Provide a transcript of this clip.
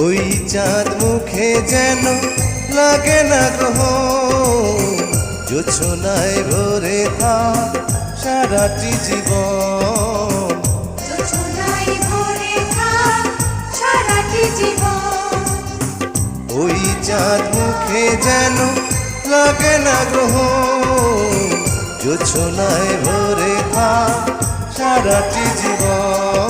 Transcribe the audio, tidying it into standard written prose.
ওই চাঁদ মুখে যেন লাগে না গ্রহ, জোছনায় ভরে থাক সারাটি জীবন। ওই চাঁদ মুখে যেন লাগে না গ্রহ, জোছনায় ভরে থাক সারাটি জীবন।